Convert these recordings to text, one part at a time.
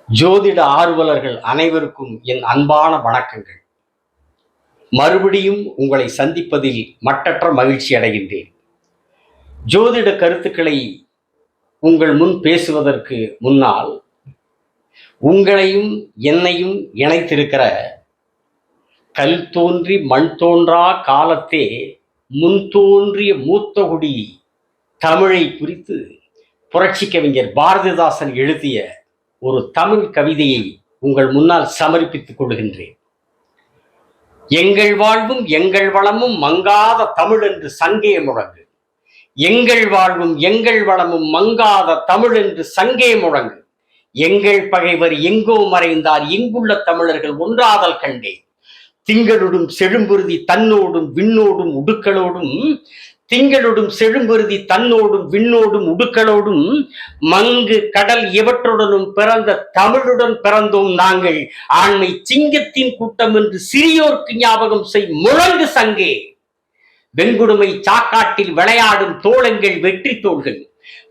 ஜோதிட ஆர்வலர்கள் அனைவருக்கும் என் அன்பான வணக்கங்கள். மறுபடியும் உங்களை சந்திப்பதில் மட்டற்ற மகிழ்ச்சி அடைகின்றேன். ஜோதிட கருத்துக்களை உங்கள் முன் பேசுவதற்கு முன்னால் உங்களையும் என்னையும் இணைத்திருக்கிற கல் தோன்றி மண் தோன்றா காலத்தே முன் தோன்றிய மூத்தகுடி தமிழை குறித்து புரட்சி கவிஞர் பாரதிதாசன் எழுதிய ஒரு தமிழ் கவிதையை உங்கள் முன்னால் சமர்ப்பித்துக் கொள்கின்றேன். எங்கள் வாழ்வும் எங்கள் வளமும் மங்காத தமிழ் என்று சங்கே முழங்கு. எங்கள் வாழ்வும் எங்கள் வளமும் மங்காத தமிழ் என்று சங்கே முழங்கு. எங்கள் பகைவர் எங்கோ மறைந்தார், இங்குள்ள தமிழர்கள் ஒன்றாதல் கண்டே. திங்களோடும் செழும்புருதி தன்னோடும் விண்ணோடும் உடுக்களோடும், திங்களோடும் செழும்பருதி தன்னோடும் விண்ணோடும் உடுக்களோடும், மங்கு கடல் இவற்றுடனும் பிறந்த தமிழுடன் பிறந்தோம் நாங்கள். ஆண்மை சிங்கத்தின் கூட்டம் என்று சிறியோர்க்கு ஞாபகம் செய் முழங்கு சங்கே. வெங்குடுமை சாக்காட்டில் விளையாடும் தோளங்கள் வெற்றி தோள்கள்.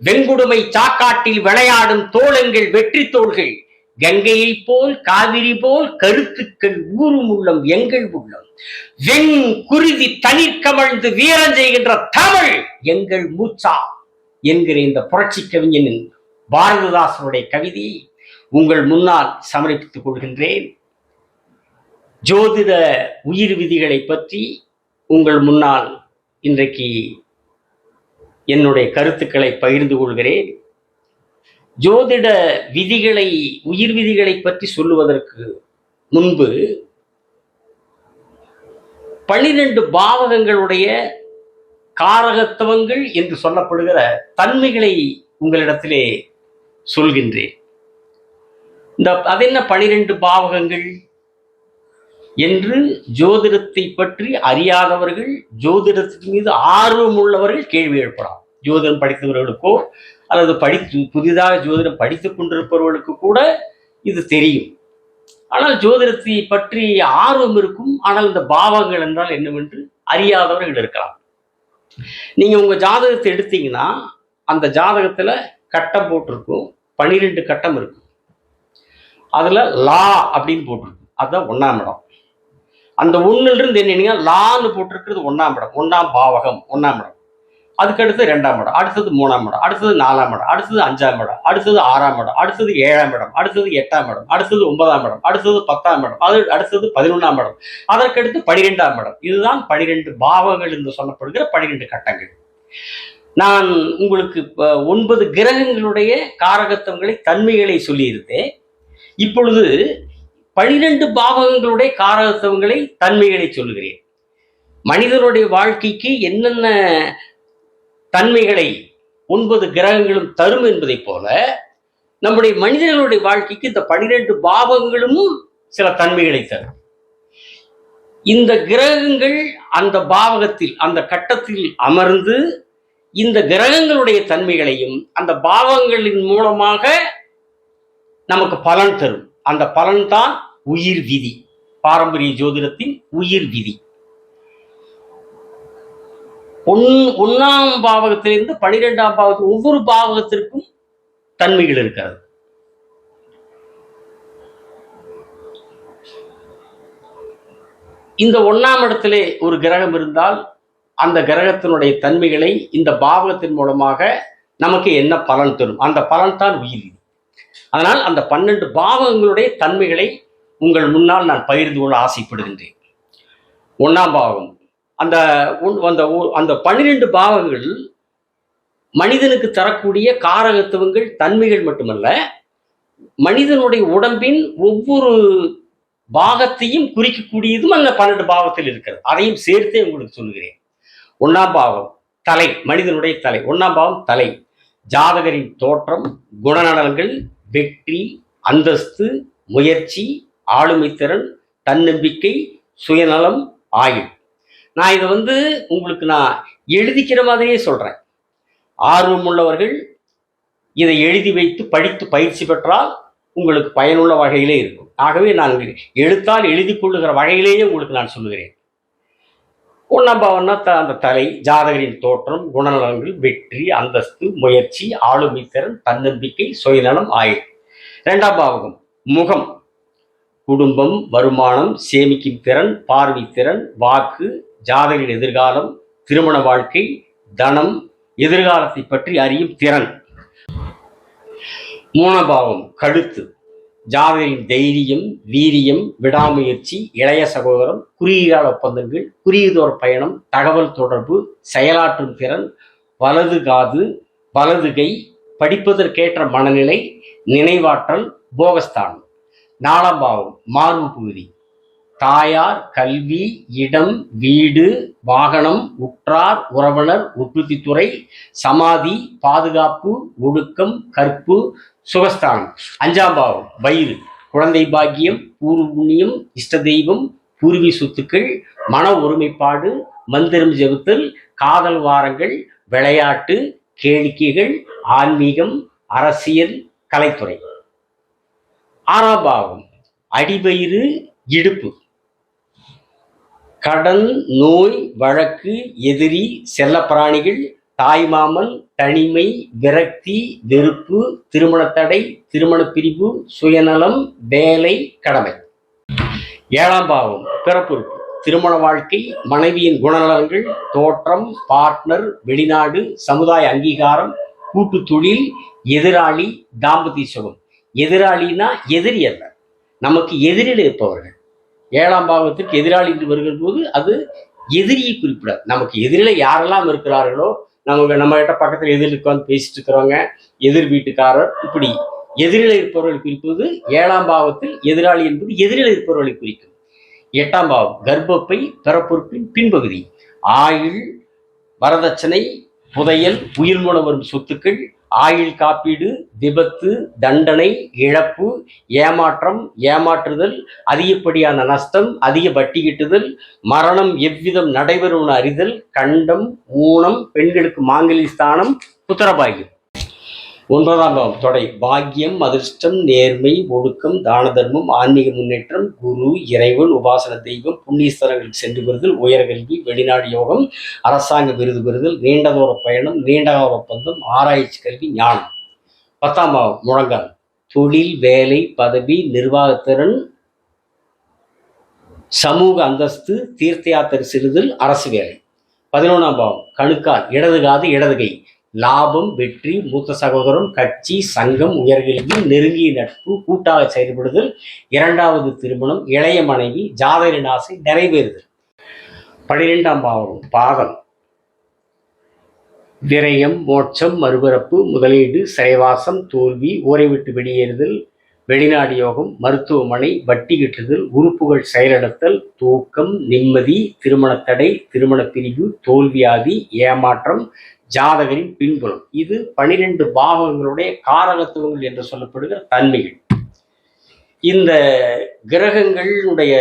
வெங்குடுமை சாக்காட்டில் விளையாடும் தோளங்கள் வெற்றி தோள்கள். கங்கையை போல் காவிரி போல் கருத்துக்கள் ஊரும் உள்ளம் எங்கள் உள்ளம். வெண் குருதி தனிர் கமழ்ந்து வீரம் செய்கின்ற தமிழ் எங்கள் மூச்சா என்கிற இந்த புரட்சி கவிஞனின் பாரதிதாசனுடைய கவிதையை உங்கள் முன்னால் சமர்ப்பித்துக் கொள்கின்றேன். ஜோதிட உயிர் விதிகளை பற்றி உங்கள் முன்னால் இன்றைக்கு என்னுடைய கருத்துக்களை பகிர்ந்து கொள்கிறேன். ஜோதிட விதிகளை, உயிர் விதிகளை பற்றி சொல்லுவதற்கு முன்பு 12 பாவகங்களுடைய காரகத்துவங்கள் என்று சொல்லப்படுகிற தன்மைகளை உங்களிடத்திலே சொல்கின்றேன். அது என்ன 12 பாவகங்கள் என்று ஜோதிடத்தை பற்றி அறியாதவர்கள், ஜோதிடத்தின் மீது ஆர்வம் உள்ளவர்கள் கேள்வி எழுப்பலாம். ஜோதிடம் படித்தவர்களுக்கோ அல்லது புதிதாக ஜோதிடம் படித்துக் கொண்டிருப்பவர்களுக்கு கூட இது தெரியும். ஆனால் ஜோதிடத்தை பற்றி ஆர்வம் இருக்கும், ஆனால் இந்த பாவங்கள் என்றால் என்னவென்று அறியாதவர்கள் இருக்கலாம். நீங்க உங்க ஜாதகத்தை எடுத்தீங்கன்னா அந்த ஜாதகத்துல கட்டம் போட்டிருக்கும், 12 கட்டம் இருக்கும். அதுல லா அப்படின்னு போட்டிருக்கும், அதுதான் 1ஆம் இடம். அந்த 1ல் இருந்து என்னன்னா லான்னு போட்டிருக்கிறது 1ஆம் இடம், 1ஆம் பாவகம், 1ஆம் இடம். அதுக்கடுத்து 2ஆம் இடம், அடுத்தது 3ஆம் இடம், அடுத்தது 4ஆம் இடம், அடுத்தது 5ஆம் இடம், அடுத்தது 6ஆம் இடம், அடுத்தது 7ஆம் இடம், அடுத்தது 8ஆம் இடம், அடுத்தது 9ஆம் இடம், அடுத்தது 10ஆம் இடம், அடுத்தது 11ஆம் இடம், அதற்கடுத்து 12ஆம் இடம். இதுதான் 12 பாவங்கள் என்று சொல்லப்படுகிற 12 கட்டங்கள். நான் உங்களுக்கு 9 கிரகங்களுடைய காரகத்துவங்களை, தன்மைகளை சொல்லியிருந்தேன். இப்பொழுது 12 பாவகங்களுடைய காரகத்துவங்களை, தன்மைகளை சொல்லுகிறேன். மனிதனுடைய வாழ்க்கைக்கு என்னென்ன தன்மைகளை 9 கிரகங்களும் தரும் என்பதை போல நம்முடைய மனிதர்களுடைய வாழ்க்கைக்கு இந்த 12 பாவங்களும் சில தன்மைகளை தரும். இந்த கிரகங்கள் அந்த பாவகத்தில், அந்த கட்டத்தில் அமர்ந்து இந்த கிரகங்களுடைய தன்மைகளையும் அந்த பாவங்களின் மூலமாக நமக்கு பலன் தரும். அந்த பலன் தான் உயிர் விதி, பாரம்பரிய ஜோதிடத்தின் உயிர் விதி. 1ஆம் பாவகத்திலிருந்து 12ஆம் பாவகத்தில் ஒவ்வொரு பாவகத்திற்கும் தன்மைகள் இருக்கிறது. இந்த 1ஆம் இடத்திலே ஒரு கிரகம் இருந்தால் அந்த கிரகத்தினுடைய தன்மைகளை இந்த பாவகத்தின் மூலமாக நமக்கு என்ன பலன் தரும், அந்த பலன் தான் உயிர் விதி. அதனால் அந்த 12 பாவகங்களுடைய தன்மைகளை உங்கள் முன்னால் நான் பகிர்ந்து கொள்ள ஆசைப்படுகின்றேன். 1ஆம் பாவகம், அந்த 12 பாவங்கள் மனிதனுக்கு தரக்கூடிய காரகத்துவங்கள், தன்மைகள் மட்டுமல்ல, மனிதனுடைய உடம்பின் ஒவ்வொரு பாகத்தையும் குறிக்கக்கூடியதும் அந்த 12 பாவத்தில் இருக்கிறது. அதையும் சேர்த்தே உங்களுக்கு சொல்லுகிறேன். 1ஆம் பாவம் தலை, மனிதனுடைய தலை. 1ஆம் பாவம் தலை. ஜாதகரின் தோற்றம், குணநலன்கள், வெற்றி, அந்தஸ்து, முயற்சி, ஆளுமைத்திறன், தன்னம்பிக்கை, சுயநலம், ஆயுள். நான் இதை உங்களுக்கு நான் எழுதிக்கிற மாதிரியே சொல்றேன். ஆர்வம் உள்ளவர்கள் இதை எழுதி வைத்து படித்து பயிற்சி பெற்றால் உங்களுக்கு பயனுள்ள வகையிலே இருக்கும். ஆகவே நான் எழுத்தால் எழுதி கொள்ளுகிற வகையிலேயே உங்களுக்கு நான் சொல்லுகிறேன். 1ஆம் பாவம்னா அந்த தலை, ஜாதகரின் தோற்றம், குணநலன்கள், வெற்றி, அந்தஸ்து, முயற்சி, ஆளுமைத்திறன், தன்னம்பிக்கை, சுயநலம், ஆயுள். 2ஆம் பாவகம் முகம், குடும்பம், வருமானம், சேமிக்கும் திறன், பார்வை திறன், வாக்கு, ஜாதகரின் எதிர்காலம், திருமண வாழ்க்கை, தனம், எதிர்காலத்தை பற்றி அறியும் திறன். 3ஆம் பாவம் கழுத்து, ஜாதகரின் தைரியம், வீரியம், விடாமுயற்சி, இளைய சகோதரம், குறுகியகால ஒப்பந்தங்கள், குறுகியதோர பயணம், தகவல் தொடர்பு, செயலாற்றும் திறன், வலது காது, வலது கை, படிப்பதற்கேற்ற மனநிலை, நினைவாற்றல், போகஸ்தானம். 4ஆம் பாவம் மார்பு பகுதி, தாயார், கல்வி, இடம், வீடு, வாகனம், உற்றார், உறவினர், உற்பத்தித்துறை, சமாதி, பாதுகாப்பு, ஒழுக்கம், கற்பு, சுகஸ்தானம். 5ஆம் பாவம் வயிறு, குழந்தை பாக்கியம், பூர்வ புண்ணியம், இஷ்ட தெய்வம், பூர்வீ சொத்துக்கள், மன ஒருமைப்பாடு, மந்திரம் ஜெபித்தல், காதல் வாரங்கள், விளையாட்டு, கேளிக்கைகள், ஆன்மீகம், அரசியல், கலைத்துறை. 6ஆம் பாவம் அடிவயிறு, இடுப்பு, கடன், நோய், வழக்கு, எதிரி, செல்லப்பிராணிகள், தாய்மாமன், தனிமை, விரக்தி, வெறுப்பு, திருமணத்தடை, திருமண பிரிவு, சுயநலம், வேலை, கடமை. 7ஆம் பாவம் பிறப்புறுப்பு, திருமண வாழ்க்கை, மனைவியின் குணநலன்கள், தோற்றம், பார்ட்னர், வெளிநாடு, சமுதாய அங்கீகாரம், கூட்டு தொழில், எதிராளி, தாம்பத்திய சுகம். எதிராளினா எதிரி அல்ல, நமக்கு எதிரில் இருப்பவர்கள். 7ஆம் பாவத்திற்கு எதிராளி என்று வருகிற போது அது எதிரியை குறிப்பிடாது. நமக்கு எதிரில் யாரெல்லாம் இருக்கிறார்களோ, நம்ம கிட்ட பக்கத்தில் எதிரில் உட்காந்து பேசிட்டு இருக்கிறவங்க, எதிர் வீட்டுக்காரர், இப்படி எதிரில் இருப்பவர்களை குறிப்பது 7ஆம் பாவத்தில். எதிராளி என்பது எதிரில் இருப்பவர்களை குறிக்கும். 8ஆம் பாவம் கர்ப்பப்பை, பிறப்புறுப்பின் பின்பகுதி, ஆயுள், வரதட்சணை, புதையல், உயிர் மூலம் வரும் சொத்துக்கள், ஆயுள் காப்பீடு, விபத்து, தண்டனை, இழப்பு, ஏமாற்றம், ஏமாற்றுதல், அதிகப்படியான நஷ்டம், அதிக வட்டி கிட்டுதல், மரணம் எவ்விதம் நடைபெறும் அறிதல், கண்டம், ஊனம், பெண்களுக்கு மாங்கலி ஸ்தானம், புத்திரபாகியம். 9ஆம் பாவம் தொடை, பாக்கியம், அதிர்ஷ்டம், நேர்மை, ஒழுக்கம், தான தர்மம், ஆன்மீக முன்னேற்றம், குரு, இறைவன், உபாசன தெய்வம், புண்ணியஸ்தலங்களுக்கு சென்று பெறுதல், உயர்கல்வி, வெளிநாடு யோகம், அரசாங்க விருது பெறுதல், நீண்டதோர பயணம், நீண்டகால ஒப்பந்தம், ஆராய்ச்சி கல்வி, ஞானம். 10ஆம் பாவம் முழங்கால், தொழில், வேலை, பதவி, நிர்வாகத்திறன், சமூக அந்தஸ்து, தீர்த்த யாத்திரை செல்லுதல், அரசு வேலை. 11ஆம் பாவம் கணுக்கால், இடது காது, இடது கை, லாபம், வெற்றி, மூத்த சகோதரம், கட்சி, சங்கம், உயர்கல்வி, நெருங்கிய நட்பு, கூட்டாக செயல்படுதல், 2வது திருமணம், இளைய மனைவி, ஜாதகரின் ஆசை நிறைவேறுதல். 12ஆம் பாவம் பாதம், விரயம், மோட்சம், மறுபிறப்பு, முதலீடு, சிறைவாசம், தோல்வி, ஊரை விட்டு வெளியேறுதல், வெளிநாடு யோகம், மருத்துவமனை, வட்டி கிட்டுதல், உறுப்புகள் செயலிழத்தல், தூக்கம், நிம்மதி, திருமணத்தடை, திருமண பிரிவு, தோல்வியாதி, ஏமாற்றம், ஜாதகரின் பின்புலம். இது 12 பாவங்களுடைய காரகத்துவங்கள் என்று சொல்லப்படுகிற தன்மைகள். இந்த கிரகங்களுடைய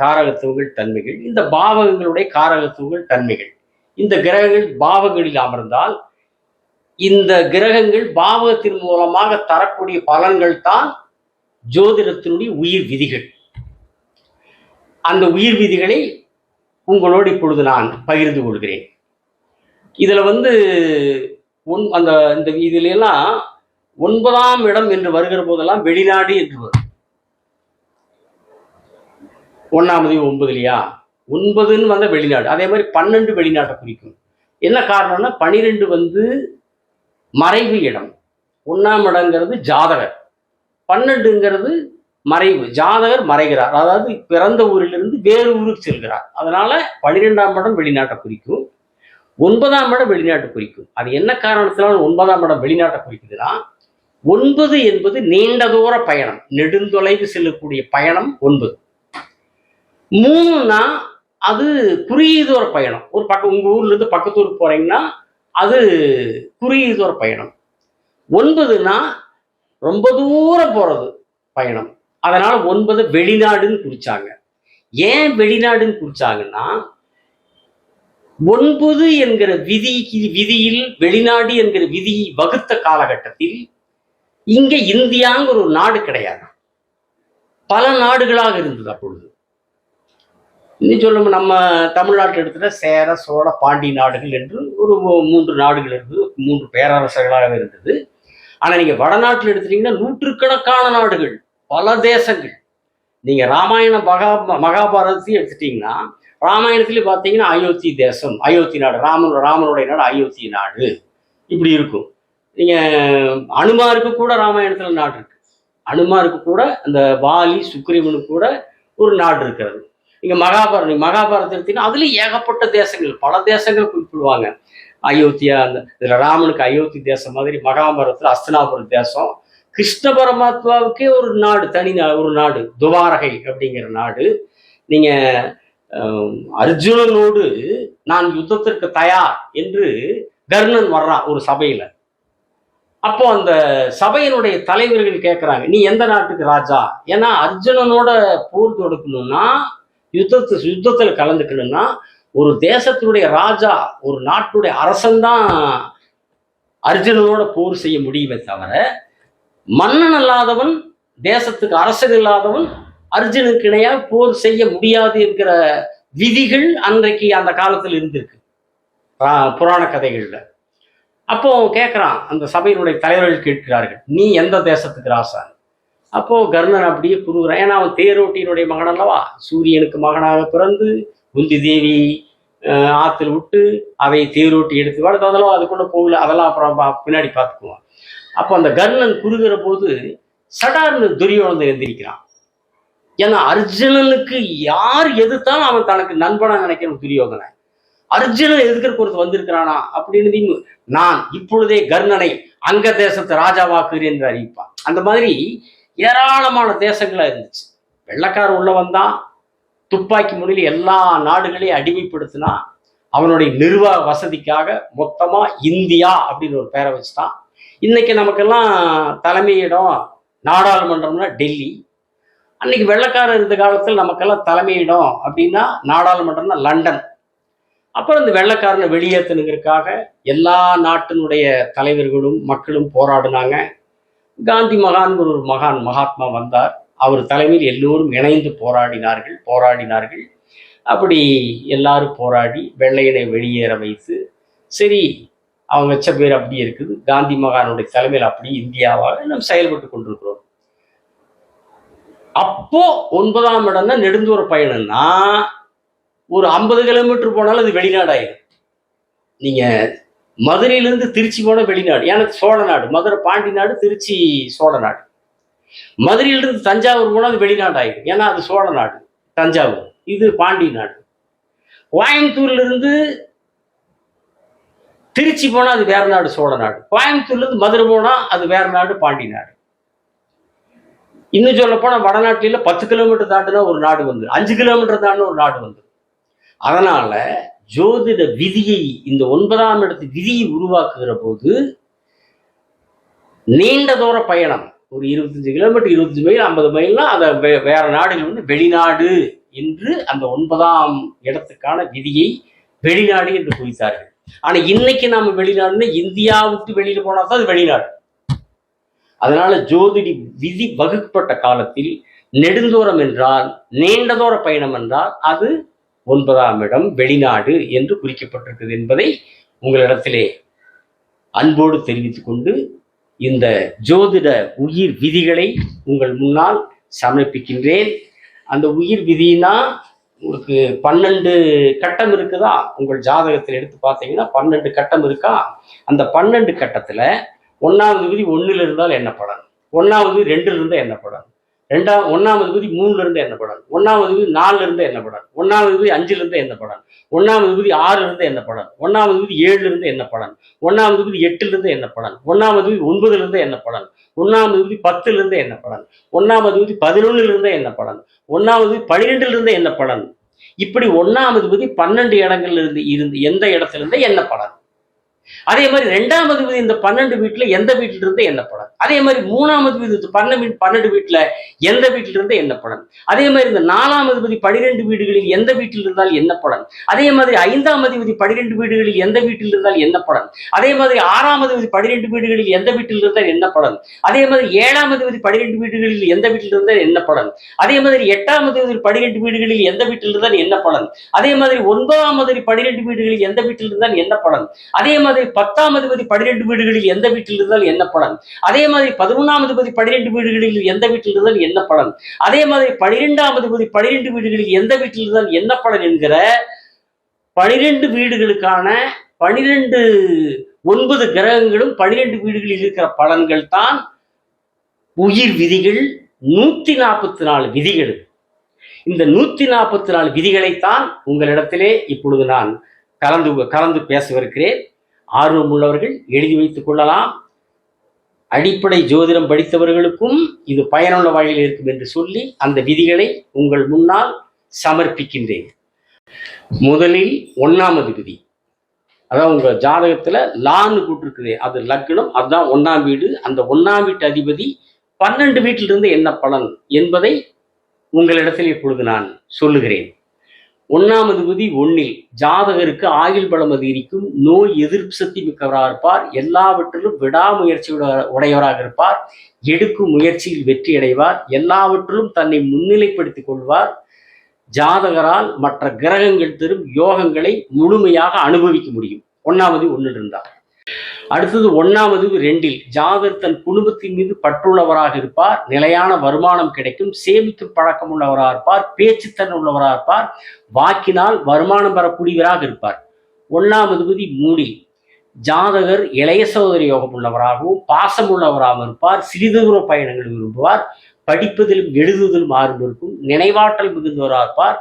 காரகத்துவங்கள் தன்மைகள், இந்த பாவகங்களுடைய காரகத்துவங்கள் தன்மைகள். இந்த கிரகங்கள் பாவங்களில் அமர்ந்தால் இந்த கிரகங்கள் பாவகத்தின் மூலமாக தரக்கூடிய பலன்கள் தான் ஜோதிடத்தினுடைய உயிர் விதிகள். அந்த உயிர் விதிகளை உங்களோடு இப்பொழுது நான் பகிர்ந்து கொள்கிறேன். இதுல அந்த இந்த இதுல எல்லாம் 9ஆம் இடம் என்று வருகிற போதெல்லாம் வெளிநாடு என்று வரும். 1ஆம் 9 இல்லையா, 9ன்னு வந்த வெளிநாடு. அதே மாதிரி 12 வெளிநாட்டை குறிக்கும். என்ன காரணம்னா 12 மறைவு இடம். 1ஆம் இடங்கிறது ஜாதகர், 12ங்கிறது மறைவு. ஜாதகர் மறைகிறார், அதாவது பிறந்த ஊரிலிருந்து வேறு ஊருக்கு செல்கிறார். அதனால 12ஆம் இடம் வெளிநாட்டை குறிக்கும், 9ஆம் இடம் வெளிநாட்டை குறிக்கும். அது என்ன காரணத்தினால 9ஆம் இடம் வெளிநாட்டை குறிக்குதுன்னா, 9 என்பது நீண்ட தூர பயணம், நெடுந்தொலைவு செல்லக்கூடிய பயணம் 9. 3ன்னா அது குறுகிய தூர பயணம். ஒரு பக்கம் உங்க ஊர்ல இருந்து பக்கத்து ஊருக்கு போறீங்கன்னா அது குறுகிய தூர பயணம். 9ன்னா ரொம்ப தூரம் போறது பயணம். அதனால 9 வெளிநாடுன்னு குறிச்சாங்க. ஏன் வெளிநாடுன்னு குறிச்சாங்கன்னா, 9 என்கிற விதியில் வெளிநாடு என்கிற விதியை வகுத்த காலகட்டத்தில் இங்க இந்தியாங்கிற ஒரு நாடு கிடையாது, பல நாடுகளாக இருந்தது. அப்பொழுது இன்னும் சொல்லும், நம்ம தமிழ்நாட்டில் எடுத்துட்ட சேர, சோழ, பாண்டி நாடுகள் என்று ஒரு 3 நாடுகள் இருந்தது, 3 பேரரசர்களாக இருந்தது. ஆனா நீங்க வடநாட்டில் எடுத்துட்டீங்கன்னா நூற்றுக்கணக்கான நாடுகள், பல தேசங்கள். நீங்க ராமாயண மகாபாரதத்தையும் எடுத்துட்டீங்கன்னா, ராமாயணத்திலே பார்த்தீங்கன்னா அயோத்தி தேசம், அயோத்தி நாடு, ராமனுடைய நாடு அயோத்தி நாடு, இப்படி இருக்கும். நீங்க அனுமாருக்கு கூட ராமாயணத்துல நாடு இருக்கு. அனுமாருக்கு கூட அந்த வாலி சுக்ரீவனுக்கு கூட ஒரு நாடு இருக்கிறது. நீங்க மகாபாரதம் எடுத்தீங்கன்னா அதுலயும் ஏகப்பட்ட தேசங்கள், பல தேசங்கள் குறிப்பிடுவாங்க. அயோத்தியா, அந்த இதுல ராமனுக்கு அயோத்தி தேசம் மாதிரி மகாபாரதத்துல அஸ்தினாபுரம் தேசம். கிருஷ்ண பரமாத்மாவுக்கே ஒரு நாடு, ஒரு நாடு துவாரகை அப்படிங்கிற நாடு. நீங்க அர்ஜுனனோடு நான் யுத்தத்திற்கு தயார் என்று கர்ணன் வர்றான் ஒரு சபையில. அப்போ அந்த சபையினுடைய தலைவர்கள் கேட்கிறாங்க, நீ எந்த நாட்டுக்கு ராஜா? ஏன்னா அர்ஜுனனோட போர் தொடுக்கணும்னா, யுத்தத்துல கலந்துக்கணும்னா ஒரு தேசத்தினுடைய ராஜா, ஒரு நாட்டுடைய அரசன் தான் அர்ஜுனனோட போர் செய்ய முடியுமே தவிர, மன்னன் அல்லாதவன், தேசத்துக்கு அரசன் இல்லாதவன் அர்ஜுனுக்கு இணையா போர் செய்ய முடியாது என்கிற விதிகள் அன்றைக்கு அந்த காலத்தில் இருந்திருக்கு புராண கதைகள்ல. அப்போ கேட்கிறான், அந்த சபையினுடைய தலைவர்கள் கேட்கிறார்கள், நீ எந்த தேசத்துக்கு ராசா? அப்போ கர்ணன் அப்படியே குறுகுறான். ஏன்னா அவன் தேரோட்டியினுடைய மகன் அல்லவா, சூரியனுக்கு மகனாக பிறந்து குந்தி தேவி ஆத்தில் விட்டு அதை தேரோட்டி எடுத்து வளர்த்து, அதெல்லாம் அதுக்குள்ள போகல, அதெல்லாம் அப்புறம் பின்னாடி பார்த்துக்குவான். அப்போ அந்த கர்ணன் குறுகிற போது சடார்னு துரியோதனன் எந்திரிக்கிறான். ஏன்னா அர்ஜுனனுக்கு யார் எதிர்த்தாலும் அவன் தனக்கு நண்பனா நினைக்கிற துரியோதனன். அர்ஜுனன் எதிர்க்கிறதுக்கு ஒருத்தர் வந்திருக்கிறானா அப்படின்னு நான் இப்பொழுதே கர்ணனை அங்க தேசத்தை ராஜாவாக்குகிறேன் என்று அறிவிப்பான். அந்த மாதிரி ஏராளமான தேசங்களா இருந்துச்சு. வெள்ளக்காரன் உள்ள வந்தான், துப்பாக்கி முறையில் எல்லா நாடுகளையும் அடிமைப்படுத்தினா. அவனுடைய நிர்வாக வசதிக்காக மொத்தமா இந்தியா அப்படின்னு ஒரு பேரை வச்சுட்டான். இன்னைக்கு நமக்கெல்லாம் தலைமையிடம் நாடாளுமன்றம்னா டெல்லி. அன்னைக்கு வெள்ளக்காரன் இருந்த காலத்தில் நமக்கெல்லாம் தலைமையிடம் அப்படின்னா நாடாளுமன்றம்னா லண்டன். அப்புறம் இந்த வெள்ளைக்காரனை வெளியேற்றணுங்கிறதுக்காக எல்லா நாட்டினுடைய தலைவர்களும் மக்களும் போராடினாங்க. காந்தி ஒரு மகாத்மா வந்தார். அவர் தலைமையில் எல்லோரும் இணைந்து போராடினார்கள். அப்படி எல்லாரும் போராடி வெள்ளையனை வெளியேற வைத்து, சரி அவங்க வச்ச பேர் அப்படியே இருக்குது, காந்தி மகானுடைய தலைமையில் அப்படி இந்தியாவாக நம்ம செயல்பட்டு கொண்டிருக்கிறோம். அப்போ 9ஆம் இடம்னா நெடுந்தூர பயணம்னா ஒரு 50 கிலோமீட்டர் போனாலும் அது வெளிநாடாயிரும். நீங்க மதுரையிலிருந்து திருச்சி போன வெளிநாடு, ஏன்னா சோழ நாடு, மதுரை பாண்டி நாடு, திருச்சி சோழ நாடு. மதுரையிலிருந்து தஞ்சாவூர் போனால் அது வெளிநாடாயிரும், ஏன்னா அது சோழ நாடு தஞ்சாவூர், இது பாண்டி நாடு. கோயம்புத்தூர்ல இருந்து திருச்சி போனா அது வேற நாடு சோழ நாடு. கோயம்புத்தூர்ல இருந்து மதுரை போனா அது வேற நாடு பாண்டி நாடு. இன்னும் சொல்ல போனா வடநாட்டில 10 கிலோமீட்டர் தாண்டினா ஒரு நாடு வந்து, 5 கிலோமீட்டர் தாண்டின ஒரு நாடு வந்து. அதனால ஜோதிட விதியை, இந்த 9ஆம் இடத்து விதியை உருவாக்குகிற போது நீண்ட தூர பயணம், ஒரு 25 கிலோமீட்டர், 25 மைல், 50 மைல்னா அதை வேற நாடுகள் வந்து வெளிநாடு என்று அந்த 9ஆம் இடத்துக்கான விதியை வெளிநாடு என்று குறித்தார்கள். ஆனா இன்னைக்கு நாம வெளிநாடுன்னு இந்தியா விட்டு வெளியில போனா தான் அது வெளிநாடு. அதனால ஜோதிடி விதி வகுக்கப்பட்ட காலத்தில் நெடுந்தூரம் என்றால், நீண்ட தூர பயணம் என்றால் அது 9ஆம் இடம் வெளிநாடு என்று குறிக்கப்பட்டிருக்கிறது என்பதை உங்களிடத்திலே அன்போடு தெரிவித்துக் கொண்டு, இந்த ஜோதிட உயிர் விதிகளை உங்கள் முன்னால் சமர்ப்பிக்கின்றேன். அந்த உயிர் விதினா உங்களுக்கு 12 கட்டம் இருக்குதா? உங்கள் ஜாதகத்தில் எடுத்து பார்த்தீங்கன்னா 12 கட்டம் இருக்கா? அந்த 12 கட்டத்துல 1வது விதி 1ல் இருந்தால் என்ன பலன், 1வது விதி 2ல் இருந்தால் என்ன பலன், 1வது விதி 3ல் இருந்து என்ன பலன், 1வது விதி 4ல் இருந்து என்ன பலன், 1வது விதி 5ல் இருந்து என்ன பலன், 1வது விதி 6ல் இருந்து என்ன பலன், 1வது விதி 7ல் இருந்து என்ன பலன், 1வது விதி 8ல் இருந்து என்ன பலன், 1வது விதி 9ல் இருந்து என்ன பலன், 1வது விதி 10ல் இருந்து என்ன பலன், 1வது விதி 11ல் இருந்து என்ன பலன், 1வது விதி 12ல் இருந்து என்ன பலன், இப்படி 1வது விதி 12 இடங்கள்ல இருந்து எந்த இடத்துல இருந்து என்ன பலன். அதே மாதிரி 2வது விதி இந்த 12 வீட்டுல எந்த வீட்டில இருந்து என்ன பலன். அதே மாதிரி 3வது விதி 12 வீட்டுல எந்த வீட்டில இருந்து என்ன பலன். அதே மாதிரி இந்த 4வது விதி 12 வீடுகளில் எந்த வீட்டில் இருந்தால் என்ன பலன். அதே மாதிரி 5வது விதி 12 வீடுகளில் எந்த வீட்டில் இருந்தால் என்ன பலன். அதே மாதிரி 6வது விதி 12 வீடுகளில் எந்த வீட்டில் இருந்தால் என்ன பலன். அதே மாதிரி 7வது விதி 12 வீடுகளில் எந்த வீட்டில் இருந்தால் என்ன பலன். அதே மாதிரி 8வது விதி 12 வீடுகளில் எந்த வீட்டில் இருந்தால் என்ன பலன். அதே மாதிரி 9வது விதி 12 வீடுகளில் எந்த வீட்டில் இருந்தால் என்ன பலன். அதே மாதிரி மாதிரி 10ஆம் அதிபதி 12 வீடுகளில் எந்த வீட்டில் இருந்தால் என்ன பலன், அதே மாதிரி 11ஆம் அதிபதி 12 வீடுகளில் எந்த வீட்டில் இருந்தால் என்ன பலன், அதே மாதிரி 12ஆம் அதிபதி 12 வீடுகளில் எந்த வீட்டில் இருந்தால் என்ன பலன் என்கிற 12 வீடுகளுக்கான 12 9 கிரகங்களும் 12 வீடுகளில் இருக்கிற பலன்கள் தான் உயிர் விதிகள். 144 விதிகள். இந்த 144 விதிகளைத்தான் உங்களிடத்திலே இப்பொழுது நான் கலந்து பேசவிருக்கிறேன். ஆர்வம் உள்ளவர்கள் எழுதி வைத்துக் கொள்ளலாம். அடிப்படை ஜோதிடம் படித்தவர்களுக்கும் இது பயனுள்ள வகையில் இருக்கும் என்று சொல்லி அந்த விதிகளை உங்கள் முன்னால் சமர்ப்பிக்கின்றேன். முதலில் 1ஆம் அதிபதி, அதான் உங்க ஜாதகத்துல லான்னு கூட்டிருக்குது, அது லக்னம், அதுதான் 1ஆம் வீடு. அந்த 1ஆம் வீட்டு அதிபதி 12 வீட்டிலிருந்து என்ன பலன் என்பதை உங்களிடத்தில் இப்பொழுது நான் சொல்லுகிறேன். 1ஆம் அதிபதி 1இல் ஜாதகருக்கு ஆயுள் பலம் அதிகரிக்கும், நோய் எதிர்ப்பு சக்தி மிக்கவராக இருப்பார், எல்லாவற்றிலும் விடாமுயற்சி உடையவராக இருப்பார், எடுக்கும் முயற்சியில் வெற்றி அடைவார், எல்லாவற்றிலும் தன்னை முன்னிலைப்படுத்திக் கொள்வார். ஜாதகரால் மற்ற கிரகங்கள் தரும் யோகங்களை முழுமையாக அனுபவிக்க முடியும் 1ஆம் அதிபதி 1இல் இருந்தார். அடுத்தது 1ஆம் அதிபதி 2இல் ஜாதகர் தன் குடும்பத்தின் மீது பற்றுள்ளவராக இருப்பார், நிலையான வருமானம் கிடைக்கும், சேமிக்கும் பழக்கம் உள்ளவராக இருப்பார், பேச்சுத்தன் உள்ளவராக இருப்பார், வாக்கினால் வருமானம் பெறக்கூடியவராக இருப்பார். 1ஆம் அதிபதி 3இல் ஜாதகர் இளைய சகோதரி யோகம் உள்ளவராகவும் பாசம் உள்ளவராகவும் இருப்பார், சிறிதூர பயணங்கள் விரும்புவார், படிப்பதிலும் எழுதுவதிலும் ஆர்வம் இருக்கும், நினைவாற்றல் மிகுந்தவராக இருப்பார்,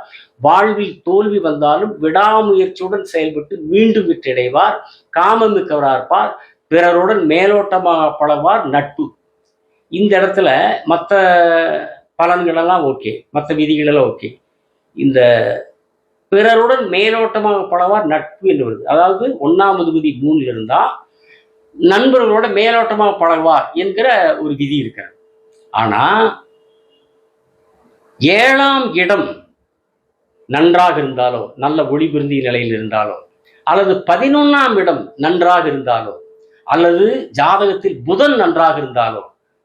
வாழ்வில் தோல்வி வந்தாலும் விடாமுயற்சியுடன் செயல்பட்டு மீண்டும் வெற்றியடைவார், காமம் மிக்கவராக இருப்பார், பிறருடன் மேலோட்டமாக பழகுவார், நட்பு. இந்த இடத்துல மற்ற பலன்களெல்லாம் ஓகே, மற்ற விதிகளெல்லாம் ஓகே. இந்த பிறருடன் மேலோட்டமாக பழகுவார், நட்பு என்று வருது. அதாவது 1ஆம் அதிபதி 3இல் இருந்தால் நண்பர்களோட மேலோட்டமாக பழகுவார் என்கிற ஒரு விதி இருக்கிறது. ஆனா 7ஆம் இடம் நன்றாக இருந்தாலோ, நல்ல ஒளிபுருந்திய நிலையில் இருந்தாலோ, அல்லது 11ஆம் இடம் நன்றாக இருந்தாலோ, அல்லது ஜாதகத்தில் புதன் நன்றாக இருந்தாலோ,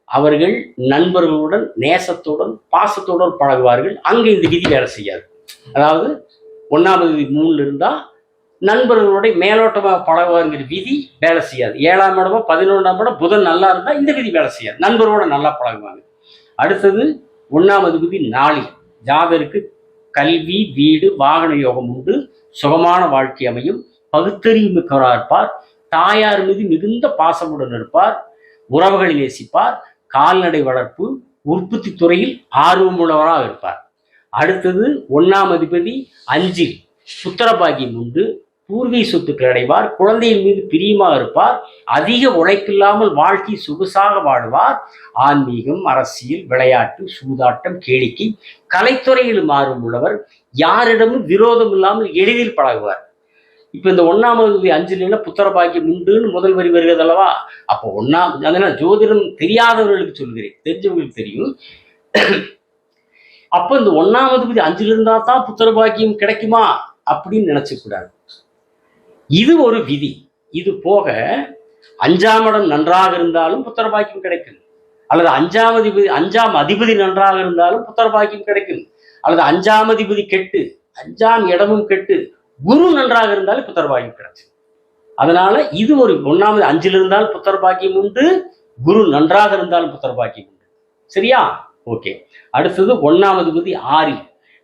அவர்கள் நண்பர்களுடன் நேசத்துடன் பாசத்துடன் பழகுவார்கள். அங்கே இந்த விதி வேலை செய்யாது. அதாவது 1ஆம் அதிபதி 3இல் இருந்தால் நண்பர்களுடைய மேலோட்டமாக பழகுவாருங்கிற விதி வேலை செய்யாது. 7ஆம் இடமோ 11ஆம் இடம் புதன் நல்லா இருந்தால் இந்த விதி வேலை செய்யாது. நண்பரோட நல்லா பழகுவாங்க. அடுத்தது 1ஆம் அதிபதி 4இல் ஜாதகருக்கு கல்வி, வீடு, வாகன யோகம் உண்டு, சுகமான வாழ்க்கை அமையும், பகுத்தறிவு மிக்கவராக இருப்பார், தாயார் மீது மிகுந்த பாசமுடன் இருப்பார், உறவுகளை நேசிப்பார், கால்நடை வளர்ப்பு, உற்பத்தி துறையில் ஆர்வமுள்ளவராக இருப்பார். அடுத்தது 1ஆம் அதிபதி 5இல் புத்திரபாகியம் உண்டு, பூர்வீக சொத்துக்கள் அடைவார், குழந்தையின் மீது பிரியமாக இருப்பார், அதிக உழைப்பில்லாமல் வாழ்க்கை சொகுசாக வாழ்வார், ஆன்மீகம், அரசியல், விளையாட்டு, சூதாட்டம், கேளிக்கை, கலைத்துறையில் ஆர்வம் உள்ளவர், யாரிடமும் விரோதம் இல்லாமல் எளிதில் பழகுவார். இப்ப இந்த 1ஆம் அதிபதி 5இல் புத்திரபாகியம் உண்டுன்னு முதல் வரி வருகிறது அல்லவா? அப்போ அதனால ஜோதிடம் தெரியாதவர்களுக்கு சொல்கிறேன், தெரிஞ்சவங்களுக்கு தெரியும். அப்ப இந்த 1ஆம் அதிபதி 5இல் இருந்தா தான் புத்திரபாகியம் கிடைக்குமா அப்படின்னு நினைச்சக்கூடாது. இது ஒரு விதி. இது போக 5ஆம் இடம் நன்றாக இருந்தாலும் புத்திரபாக்கியம் கிடைக்கும், அல்லது 5ஆம் அதிபதி நன்றாக இருந்தாலும் புத்திரபாக்கியம் கிடைக்கும், அல்லது 5ஆம் அதிபதி கெட்டு 5ஆம் இடமும் கெட்டு குரு நன்றாக இருந்தாலும் புத்திரபாக்கியம் கிடைக்கும். அதனால இது ஒரு 1ஆம் 5இல் இருந்தால் புத்திரபாக்கியம் உண்டு, குரு நன்றாக இருந்தாலும் புத்திரபாக்கியம் உண்டு. சரியா? ஓகே. அடுத்தது 1ஆம் அதிபதி 6இல்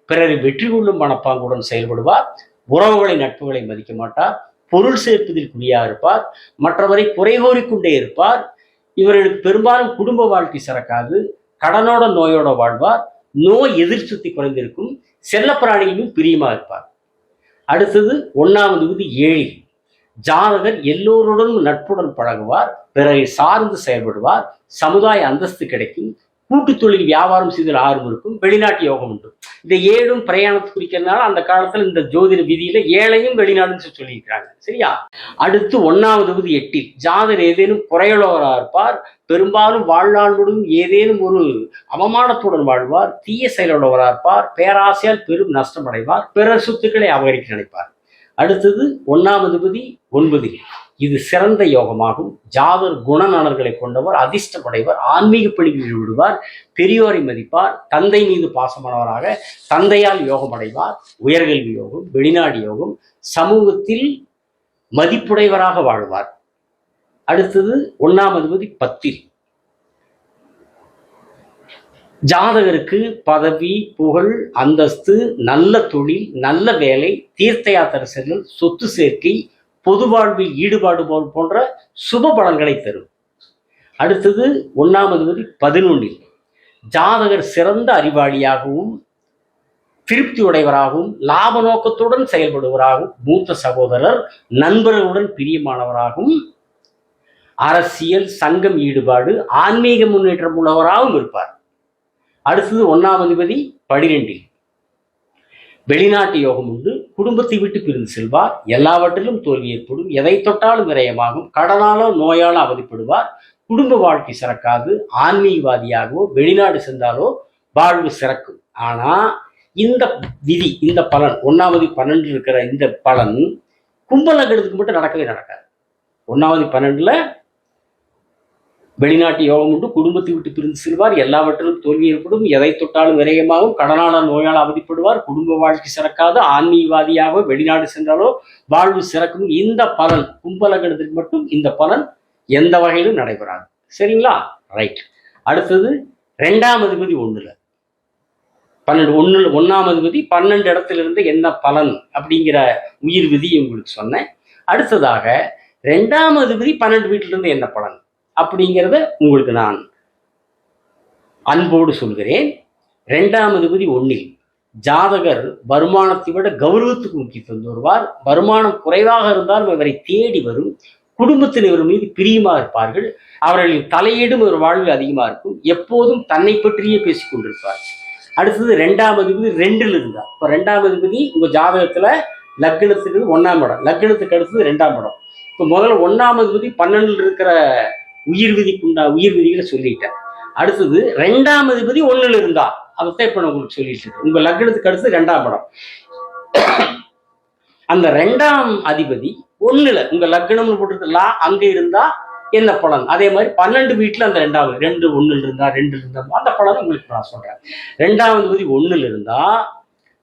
பிறரை வெற்றி கொள்ளும் மனப்பாங்குடன் செயல்படுவார், உறவுகளை நட்புகளை மதிக்க மாட்டார், பொருள் சேர்ப்பதில் குறியாக இருப்பார், மற்றவரை குறை கோரிக்கொண்டே இருப்பார். இவர்களுக்கு பெரும்பாலும் குடும்ப வாழ்க்கை சிறக்காது, கடனோட நோயோட வாழ்வார், நோய் எதிர்ப்பு குறைந்திருக்கும், செல்லப்பிராணிகளும் பிரியமாக இருப்பார். அடுத்தது 1ஆம் அதிபதி 7இல் ஜாதகர் எல்லோருடனும் நட்புடன் பழகுவார், பிறரை சார்ந்து செயல்படுவார், சமுதாய அந்தஸ்து கிடைக்கும், கூட்டு தொழில் வியாபாரம் செய்தல் ஆர்வம் இருக்கும், வெளிநாட்டு யோகம் உண்டு. இந்த 7ம் பிரயாணத்தை குறிக்கிறதுனால அந்த காலத்துல இந்த ஜோதிட விதியில 7ஐயும் வெளிநாடுன்னு சொல்லியிருக்கிறாங்க. சரியா? அடுத்து 1ஆம் அதிபதி 8இல் ஜாதகர் ஏதேனும் குறையுள்ளவராக இருப்பார், பெரும்பாலும் வாழ்நாள் முழுவதும் ஏதேனும் ஒரு அவமானத்துடன் வாழ்வார், தீய செயலுள்ளவராக இருப்பார், பேராசையால் பெரும் நஷ்டம் அடைவார், பிறர் சொத்துக்களை அபகரிக்க நினைப்பார். அடுத்தது 1ஆம் அதிபதி 9இல் இது சிறந்த யோகமாகும். ஜாதகர் குணநலன்களை கொண்டவர், அதிர்ஷ்டப்படைவர், ஆன்மீக பணியில் ஈடுபடுவார், பெரியோரை மதிப்பார், தந்தை மீது பாசமானவராக தந்தையால் யோகம் அடைவார், உயர்கல்வி யோகம், வெளிநாடு யோகம், சமூகத்தில் மதிப்புடையவராக வாழ்வார். அடுத்தது 1ஆம் அதிபதி 10ல். ஜாதகருக்கு பதவி, புகழ், அந்தஸ்து, நல்ல தொழில், நல்ல வேலை, தீர்த்த யாத்திரை செல்லும், சொத்து சேர்க்கை, பொது வாழ்வில் ஈடுபாடு போன்ற சுப பலன்களை தரும். அடுத்தது 1ஆம் அதிபதி 11ல். ஜாதகர் சிறந்த அறிவாளியாகவும் திருப்தி உடையவராகவும் லாப நோக்கத்துடன் செயல்படுவராகவும் மூத்த சகோதரர் நண்பர்களுடன் பிரியமானவராகவும் அரசியல் சங்கம் ஈடுபாடு ஆன்மீக முன்னேற்றம் உள்ளவராகவும் இருப்பார். அடுத்தது 1ஆம் அதிபதி 12ல். வெளிநாட்டு யோகம் உண்டு, குடும்பத்தை விட்டு பிரிந்து செல்வார், எல்லாவற்றிலும் தோல்வி ஏற்படும், எதை தொட்டாலும் விரயமாகும், கடனாலோ நோயாலோ அவதிப்படுவார், குடும்ப வாழ்க்கை சிறக்காது, ஆன்மீகவாதியாகவோ வெளிநாடு சென்றாலோ வாழ்வு சிறக்கும். ஆனா இந்த விதி, இந்த பலன் 1ஆவது 12 இருக்கிற இந்த பலன் கும்ப லக்னத்துக்கு மட்டும் நடக்கவே நடக்காது. 1ஆவது 12ல் வெளிநாட்டு யோகம் உண்டு, குடும்பத்தை விட்டு பிரிந்து செல்வார், எல்லாவற்றிலும் தோல்வி ஏற்படும், எதை தொட்டாலும் விரயமாகும், கடனால நோயால் அவதிப்படுவார், குடும்ப வாழ்க்கை சிறக்காது, ஆன்மீகவாதியாக வெளிநாடு சென்றாலோ வாழ்வு சிறக்கும். இந்த பலன் கும்ப லக்னத்துக்கு மட்டும் இந்த பலன் எந்த வகையிலும் நடைபெறாது. சரிங்களா? ரைட். அடுத்தது 2ஆம் அதிபதி 1ல். 1ஆம் அதிபதி 12 இடத்திலிருந்து என்ன பலன் அப்படிங்கிற உயிர் விதி உங்களுக்கு சொன்னேன். அடுத்ததாக 2ஆம் அதிபதி 12 வீட்டிலிருந்து என்ன பலன் அப்படிங்கிறத உங்களுக்கு நான் அன்போடு சொல்கிறேன். 2ஆம் அதிபதி 1ல். ஜாதகர் வருமானத்தை விட கௌரவத்துக்கு முக்கியத்துவம் வருவார். வருமானம் குறைவாக இருந்தாலும் இவரை தேடி வரும். குடும்பத்தினர் மீது பிரியமாக இருப்பார்கள். அவர்களின் தலையீடும் ஒரு வாழ்வில் அதிகமாக இருக்கும். எப்போதும் தன்னை பற்றியே பேசிக் கொண்டிருப்பார். அடுத்தது 2ஆம் அதிபதி 2ல் இருந்தார். இப்போ 2ஆம் அதிபதி உங்க ஜாதகத்துல லக்னத்துக்கு 1ஆம் இடம், லக்னத்துக்கு அடுத்தது 2ஆம் இடம். இப்போ முதல்ல 1ஆம் அதிபதி 12ல் இருக்கிற உயிர் விதிகளை சொல்லிட்டேன். அடுத்தது 2ஆம் அதிபதி 1ல் இருந்தா அதைத்தான் இப்ப நான் உங்களுக்கு சொல்லிட்டு இருக்கேன். உங்க லக்னத்துக்கு அடுத்து 2ஆம் இடம். அந்த 2ஆம் அதிபதி 1ல் உங்க லக்னம்னு போட்டுருக்கலாம், அங்க இருந்தா என்ன பலன்? அதே மாதிரி 12 வீட்டுல அந்த 2ஆவது 2 1ல் இருந்தா 2 இருந்தா அந்த பலன் உங்களுக்கு நான் சொல்றேன். 2ஆம் அதிபதி 1ல் இருந்தா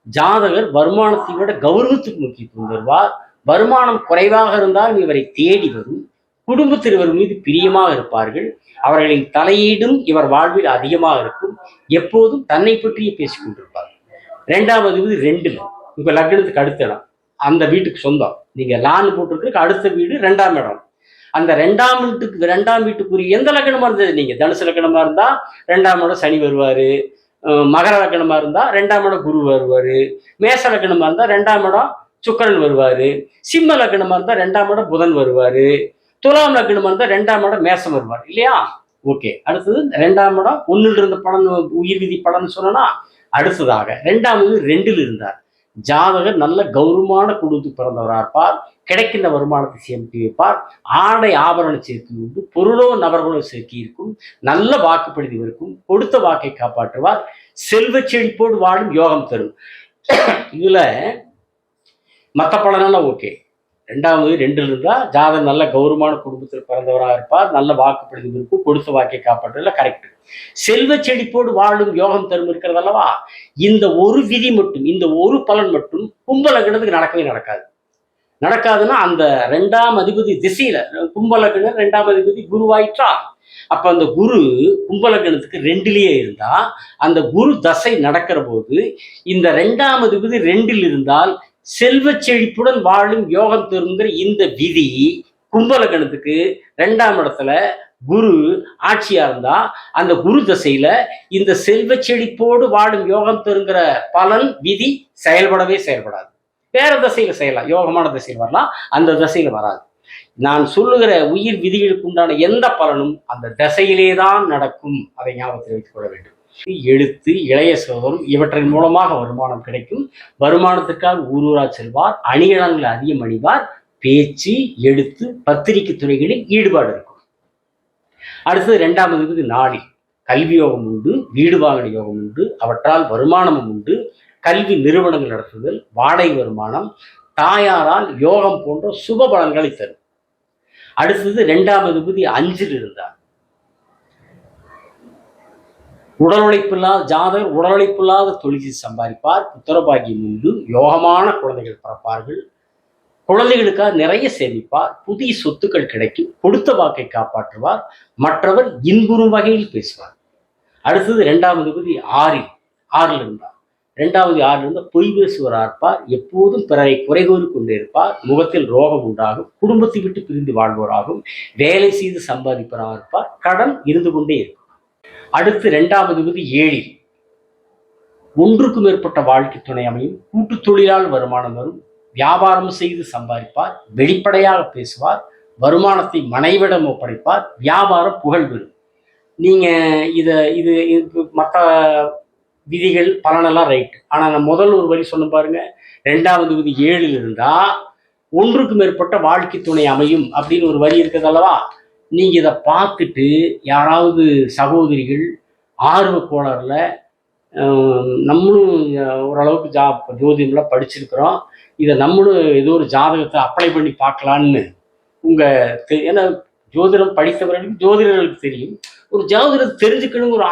ஜாதகர் வருமானத்தை விட கௌரவத்துக்கு முக்கியத்துவம் தருவார். வருமானம் குறைவாக இருந்தால் இவரை தேடி வரும். குடும்பத்தினர் மீது பிரியமாக இருப்பார்கள். அவர்களின் தலையீடும் இவர் வாழ்வில் அதிகமாக இருக்கும். எப்போதும் தன்னை பற்றியே பேசிக் கொண்டிருப்பார். 2ஆம் அதிபதி 2ல் உங்க லக்னத்துக்கு அடுத்த இடம், அந்த வீட்டுக்கு சொந்தம். நீங்க லான் போட்டிருக்கு, அடுத்த வீடு 2ஆம் இடம். அந்த 2ஆம் வீட்டுக்குரிய எந்த லக்னமா இருந்தது, நீங்க தனுசு லக்னமா இருந்தா 2ஆம் இடம் சனி வருவாரு, மகர லக்னமா இருந்தா 2ஆம் இடம் குரு வருவாரு, மேச லக்னமா இருந்தா 2ஆம் இடம் சுக்கிரன் வருவாரு, சிம்ம லக்னமா இருந்தா 2ஆம் இடம் புதன் வருவாரு, துலாம் லக்னமா இருந்தா 2ஆம் இடம் மேசம் வருவார் இல்லையா? ஓகே. அடுத்தது 2ஆம் இடம் 1ல் இருந்த பலன் உயிர் விதி பலன் சொன்னா, அடுத்ததாக 2ஆம் வீடு 2ல் இருந்தார். ஜாதகர் நல்ல கௌரவமான குடும்பத்துக்கு பிறந்தவராக இருப்பார். கிடைக்கின்ற வருமானத்தை சேமித்து வைப்பார். ஆடை ஆபரண சேர்க்கை உண்டு, பொருளோ நபர்களோ சேர்க்கை இருக்கும். நல்ல வாக்குப்பதிவு இருக்கும். கொடுத்த வாக்கை காப்பாற்றுவார். செல்வ செழிப்போடு வாழும் யோகம் தரும். இதுல மற்ற பலனெல்லாம் ஓகே. 2ஆவது 2ல் இருந்தா ஜாதகர் நல்ல கௌரவமான குடும்பத்தில் பிறந்தவராக இருப்பார். நல்ல வாக்குப்பதிவு இருக்கும். கொடுத்த வாக்கை காப்பாற்றுவதில் கரெக்ட். செல்வ செழிப்போடு வாழும் யோகம் தரும் இருக்கிறது அல்லவா? இந்த ஒரு விதி மட்டும், இந்த ஒரு பலன் மட்டும் கும்ப லக்னத்துக்கு நடக்கவே நடக்காது. நடக்காதுன்னா அந்த 2ஆம் அதிபதி திசையில கும்ப லக்னம் 2ஆம் அதிபதி குருவாயிற்றா, அப்ப அந்த குரு கும்ப லக்னத்துக்கு 2லேயே இருந்தா அந்த குரு தசை நடக்கிற போது இந்த 2ஆம் அதிபதி 2ல் இருந்தால் செல்வ செழிப்புடன் வாழும் யோகம் தருங்கிற இந்த விதி கும்ப லக்னத்துக்கு 2ஆம் இடத்துல குரு ஆட்சியா இருந்தா அந்த குரு தசையில இந்த செல்வ செழிப்போடு வாழும் யோகம் தருங்கிற பலன் விதி செயல்படவே செயல்படாது. வேற திசையில செய்யலாம், யோகமான திசையில் வரலாம், அந்த திசையில வராது. நான் சொல்லுகிற உயிர் விதிகளுக்கு உண்டான எந்த பலனும் அந்த திசையிலே தான் நடக்கும். அதை ஞாபகத்தில் வைத்துக் கொள்ள வேண்டும். எழுத்து, இளைய சோதரம் இவற்றின் மூலமாக வருமானம் கிடைக்கும். வருமானத்துக்காக ஊரூரா செல்வார். அணிகலன்களை அதிகம் அணிவார். பேச்சு, எழுத்து, பத்திரிகை துறைகளில் ஈடுபாடு இருக்கும். அடுத்தது 2ஆம் அதிபதி 4ல். கல்வி யோகம் உண்டு, வீடு வாங்கின யோகம் உண்டு, அவற்றால் வருமானமும் உண்டு. கல்வி நிறுவனங்கள் நடத்துதல், வாடகை வருமானம், தாயாரால் யோகம் போன்ற சுப பலன்களை தரும். அடுத்தது 2ஆம் அதிபதி 5ல் இருந்தார். உடல் உழைப்பில்லாத ஜாதகர் உடல் உழைப்பில்லாத தொழில் சம்பாதிப்பார். புத்திரபாகியம் உண்டு. யோகமான குழந்தைகள் பிறப்பார்கள். குழந்தைகளுக்காக நிறைய சேமிப்பார், புதிய சொத்துக்கள் கிடைக்கும், கொடுத்த வாக்கை காப்பாற்றுவார், மற்றவர் இன்புறும் வகையில் பேசுவார். அடுத்தது 2ஆம் அதிபதி ஆறில் இருந்தார். 2வது 6ல் இருந்த பொய் பேசுவராக இருப்பார், எப்போதும் பிறரை குறை கூறி கொண்டே இருப்பார், முகத்தில் ரோகம் உண்டாகும், குடும்பத்தை விட்டு பிரிந்து வாழ்வோராகும், வேலை செய்து சம்பாதிப்பவராக இருப்பார், கடன் இருந்து கொண்டே இருக்கும். அடுத்து 2ஆம் அதிபதி 7ல் ஒன்றுக்கு மேற்பட்ட வாழ்க்கை துணை அமையும், கூட்டு தொழிலால் வருமானம் வரும், வியாபாரம் செய்து சம்பாதிப்பார், வெளிப்படையாக பேசுவார், வருமானத்தை மனைவிடம் ஒப்படைப்பார், வியாபாரம் புகழ் பெறும். நீங்க இத இது மற்ற விதிகள் பலனெல்லாம் ரைட். ஆனா நான் முதல் ஒரு வரி சொன்ன பாருங்க, 2வது விதி 7ல் இருந்தா ஒன்றுக்கு மேற்பட்ட வாழ்க்கை துணை அமையும் அப்படின்னு ஒரு வரி இருக்குது அல்லவா. நீங்க இதை பார்த்துட்டு யாராவது சகோதரிகள் ஆர்வ கோளாறுல நம்மளும் ஓரளவுக்கு ஜோதிடம்லாம் படிச்சிருக்கிறோம், இதை நம்மளும் ஏதோ ஒரு ஜாதகத்தை அப்ளை பண்ணி பார்க்கலான்னு ஏன்னா ஜோதிடம் படித்தவர்களுக்கு ஜோதிடர்களுக்கு தெரியும், ஒரு ஜோதிடத்தை தெரிஞ்சுக்கணும் ஒரு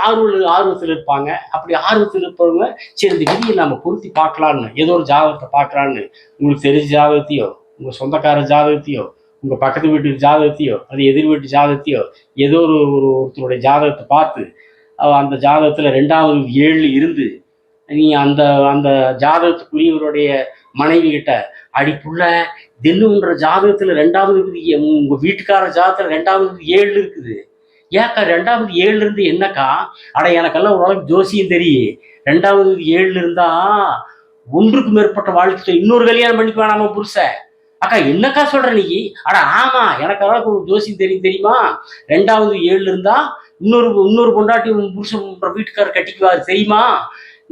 ஆர்வத்தில் இருப்பாங்க. அப்படி ஆர்வத்தில் இருப்பவங்க சரி இந்த விதியை நம்ம பொருத்தி பார்க்கலான்னு ஏதோ ஒரு ஜாதகத்தை பார்க்கலான்னு உங்களுக்கு தெரிஞ்ச ஜாதகத்தையோ, உங்கள் சொந்தக்கார ஜாதகத்தையோ, உங்கள் பக்கத்து வீட்டு ஜாதகத்தையோ, அது எதிர் வீட்டு ஜாதகத்தையோ, ஏதோ ஒருத்தருடைய ஜாதகத்தை பார்த்து அந்த ஜாதகத்தில் 2வது 7ல் இருந்து நீ அந்த அந்த ஜாதகத்துக்குரியவருடைய மனைவி கிட்ட அடிப்புள்ள தின்னுன்ற ஜாதகத்துல 2வது விதி, உங்க வீட்டுக்கார ஜாதகத்துல 2வது விதி 7ல் இருக்குது, ஏக்கா 2வது 7ல் இருந்து என்னக்கா, அட எனக்கெல்லாம் ஓரளவுக்கு ஜோசியம் தெரியும், 2வது விதி 7ல் இருந்தா ஒன்றுக்கு மேற்பட்ட வாழ்க்கை இன்னொரு கல்யாணம் பண்ணிக்க வேணாமா புருஷன், அக்கா என்னக்கா சொல்ற நீ, அட ஆமா எனக்கு அளவுக்கு ஒரு ஜோசியம் தெரியுமா, 2வது 7ல் இருந்தா இன்னொரு பொண்டாட்டி புருஷன் வீட்டுக்காரர் கட்டிக்குவாரு தெரியுமா,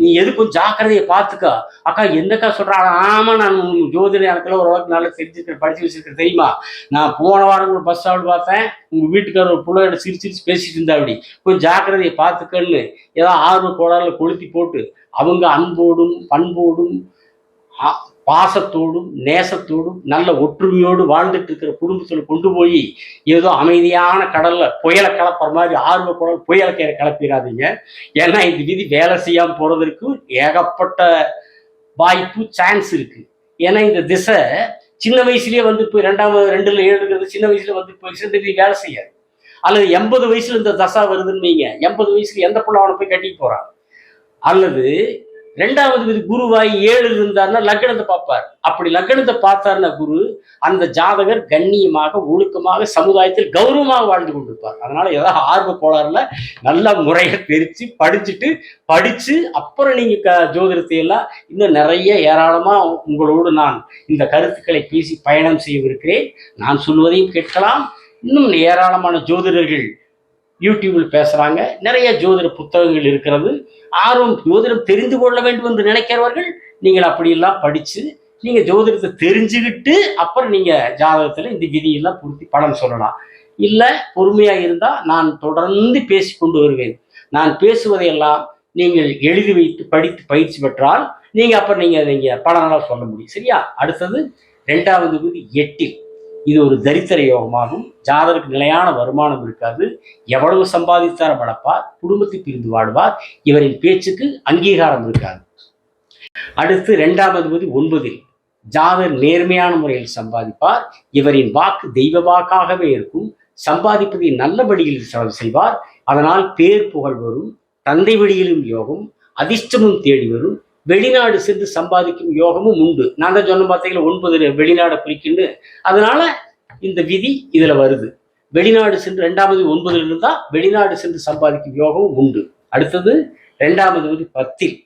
நீ எது கொஞ்சம் ஜாக்கிரதையை பார்த்துக்கா, அக்கா என்னக்கா சொல்றாங்க, ஆமா நான் ஜோதிடம் எனக்குள்ள ஓரளவுக்கு நல்லா தெரிஞ்சிருக்கேன் படிச்சு வச்சிருக்கேன் தெரியுமா, நான் போன வாரம் ஒரு பஸ் ஸ்டாண்ட் பார்த்தேன், உங்க வீட்டுக்காரர் ஒரு பிள்ளையோட சிரிச்சு பேசிட்டு இருந்தா, அப்படி கொஞ்சம் ஜாக்கிரதையை பார்த்துக்கன்னு ஏதாவது ஆர்வ கோளாறுல கொளுத்தி போட்டு அவங்க அன்போடும் பண்போடும் பாசத்தோடும் நேசத்தோடும் நல்ல ஒற்றுமையோடு வாழ்ந்துட்டு இருக்கிற குடும்பத்தில் கொண்டு போய் ஏதோ அமைதியான கடல்ல புயலை கலப்புற மாதிரி ஆர்வ குடல் புயலை கிளப்பிடாதீங்க. ஏன்னா இந்த விதி வேலை செய்யாம போறதற்கு ஏகப்பட்ட வாய்ப்பு சான்ஸ் இருக்கு. ஏன்னா இந்த திசை சின்ன வயசுலயே வந்து போய் 2ல் 7 சின்ன வயசுல வந்து போய் வேலை செய்யாது. அல்லது 80 வயசுல இந்த தசா வருதுன்னு வைங்க, 80 வயசுல எந்த பிள்ளை அவனை போய் கட்டிட்டு போறான். அல்லது 2வது விதி குருவாய் 7ல் இருந்தாருன்னா லக்னத்தை பார்ப்பார். அப்படி லக்னத்தை பார்த்தாருன்னா குரு அந்த ஜாதகர் கண்ணியமாக ஒழுக்கமாக சமுதாயத்தில் கௌரவமாக வாழ்ந்து கொண்டிருப்பார். அதனால ஏதாவது ஆர்வ கோளாறுல நல்ல முறையை தெரிச்சு படிச்சு அப்புறம் நீங்க ஜோதிடத்தை எல்லாம் இன்னும் நிறைய ஏராளமா உங்களோடு நான் இந்த கருத்துக்களை பேசி பயணம் செய்யவிருக்கிறேன். நான் சொல்வதையும் கேட்கலாம். இன்னும் ஏராளமான ஜோதிடர்கள் யூடியூபில் பேசுறாங்க, நிறைய ஜோதிட புத்தகங்கள் இருக்கிறது. ஜோதிடம் தெரிந்து கொள்ள வேண்டும் என்று நினைக்கிறவர்கள் நீங்கள் அப்படியெல்லாம் படிச்சு நீங்க ஜோதிடத்தை தெரிஞ்சுக்கிட்டு அப்புறம் நீங்க ஜாதகத்துல இந்த விதியெல்லாம் பொருத்தி பலன் சொல்லலாம். இல்ல பொறுமையா இருந்தா நான் தொடர்ந்து பேசி கொண்டு வருவேன். நான் பேசுவதையெல்லாம் நீங்கள் எழுதி வைத்து படித்து பயிற்சி பெற்றால் நீங்க அப்புறம் நீங்க பலனெல்லாம் சொல்ல முடியும். சரியா? அடுத்தது 2வது விதி 8ல் இது ஒரு தரித்திர யோகமாகும். ஜாதகருக்கு நிலையான வருமானம் இருக்காது, எவ்வளவு சம்பாதித்தார் வளர்ப்பார், குடும்பத்தை பிரிந்து வாழ்வார், இவரின் பேச்சுக்கு அங்கீகாரம் இருக்காது. அடுத்து 2வது விதி 9ல் ஜாதகர் நேர்மையான முறையில் சம்பாதிப்பார், இவரின் வாக்கு தெய்வ வாக்காகவே இருக்கும், சம்பாதிப்பதை நல்ல வழியில் செலவு செய்வார், அதனால் பேர் புகழ் வரும், தந்தை வழியிலும் யோகம், அதிர்ஷ்டமும் தேடி வரும், வெளிநாடு சென்று சம்பாதிக்கும் யோகமும் உண்டு. நான் தான் சொன்ன பார்த்தீங்கன்னா 9 வெளிநாடை குறிக்கிண்டு, அதனால இந்த விதி இதுல வருது. வெளிநாடு சென்று 2வது 9ல் இருந்தா வெளிநாடு சென்று சம்பாதிக்கும் யோகமும் உண்டு. அடுத்தது 2வது விதி 10ல்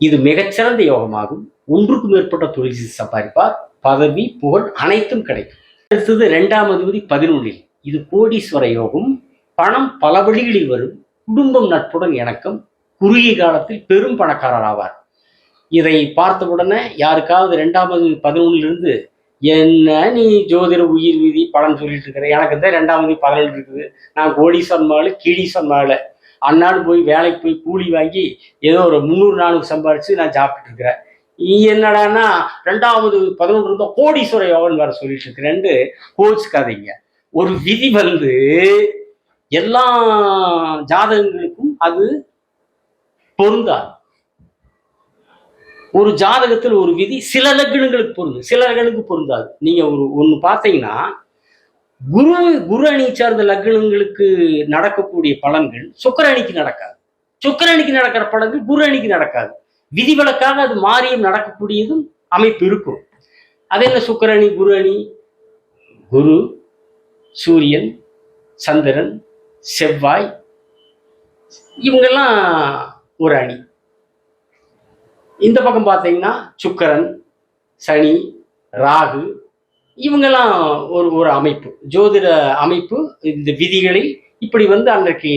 இது மிகச்சிறந்த யோகமாகும். ஒன்றுக்கு மேற்பட்ட தொழில் செய்து சம்பாதிப்பார், பதவி புகழ் அனைத்தும் கிடைக்கும். அடுத்தது 2வது விதி 11ல் இது கோடீஸ்வர யோகம், பணம் பல வழிகளில் வரும், குடும்பம் நட்புடன் இணக்கம், குறுகிய காலத்தில் பெரும் பணக்காரர் ஆவார். இதை பார்த்தவுடனே யாருக்காவது 2வது 11ல் இருந்து என்ன நீ ஜோதிட உயிர் விதி பலன் சொல்லிட்டு இருக்கிற, எனக்கு தான் 2வது 11 இருக்குது, நான் கோடீஸ்வரன் மகள கீழீஸ்வரன் மகள அண்ணாடு போய் வேலைக்கு போய் கூலி வாங்கி ஏதோ ஒரு 300-400 சம்பாதிச்சு நான் சாப்பிட்டுட்டு இருக்கிறேன், நீ என்னடான்னா 2வது 11 இருந்தால் கோடீஸ்வர யோகன் வேற சொல்லிட்டு இருக்கிறேன்னு கோச்சுக்காதீங்க. ஒரு விதி வந்து எல்லா ஜாதகங்களுக்கும் அது பொருந்தாது. ஒரு ஜாதகத்தில் ஒரு விதி சில லக்னங்களுக்கு பொருந்தும், சில லக்னங்களுக்கு பொருந்தாது. நீங்க ஒண்ணு பார்த்தீங்கன்னா, குரு குரு அணி சார்ந்த லக்னங்களுக்கு நடக்கக்கூடிய பலன்கள் சுக்கிர அணிக்கு நடக்காது. சுக்கிர அணிக்கு நடக்கிற பலன்கள் குரு அணிக்கு நடக்காது. விதிவிலக்காக அது மாறியும் நடக்கக்கூடியதும் அமைப்பு இருக்கும். அது என்ன சுக்கிர அணி, குரு அணி? குரு, சூரியன், சந்திரன், செவ்வாய் இவங்கெல்லாம் ஒரு அணி. இந்த பக்கம் பார்த்தீங்கன்னா சுக்கிரன், சனி, ராகு இவங்கெல்லாம் ஒரு அமைப்பு, ஜோதிட அமைப்பு. இந்த விதிகளை இப்படி அன்றைக்கு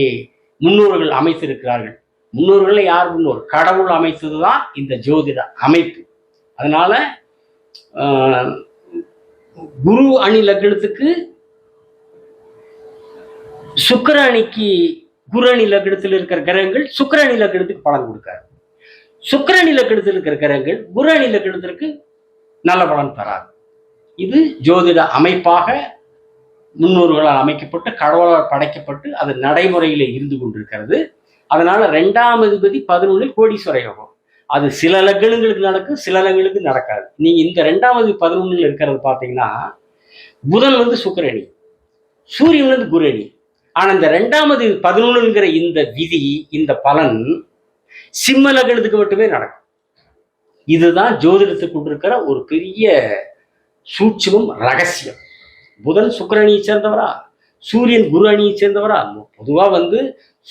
முன்னோர்கள் அமைத்திருக்கிறார்கள். முன்னோர்கள் யார் முன்னோர்? கடவுள் அமைத்ததுதான் இந்த ஜோதிட அமைப்பு. அதனால குரு அணி லக்னத்துக்கு சுக்கிர அணிக்கு குரு அணி லக்னத்தில் இருக்கிற கிரகங்கள் சுக்கிர அணி லக்னத்துக்கு பலன் கொடுக்காது. சுக்கிர அணி லக்னத்தில் இருக்கிற கிரகங்கள் குரு அணி லக்னத்திற்கு நல்ல பலன் தராது. இது ஜோதிட அமைப்பாக முன்னோர்களால் அமைக்கப்பட்டு கடவுளால் படைக்கப்பட்டு அது நடைமுறையில இருந்து கொண்டிருக்கிறது. அதனால 2ஆம் அதிபதி 11 கோடீஸ்வர யோகம். அது சில லக்னங்களுக்கு நடக்கும், சில லக்னங்களுக்கு நடக்காது. நீங்க இந்த 2ஆம் அதிபதி 11 இருக்கிறது பார்த்தீங்கன்னா, புதன் சுக்கிர அணி, சூரியன் குரு அணி. ஆனா இந்த 2ஆம் அதிபதி 11 இந்த விதி, இந்த பலன் சிம்ம லக்னத்துக்கு மட்டுமே நடக்கும். இதுதான் ஜோதிடத்துக்கு கொண்டிருக்கிற ஒரு பெரிய சூட்சமம், ரகசியம். புதன் சுக்கிர அணியை சேர்ந்தவரா, சூரியன் குரு அணியை சேர்ந்தவரா? பொதுவா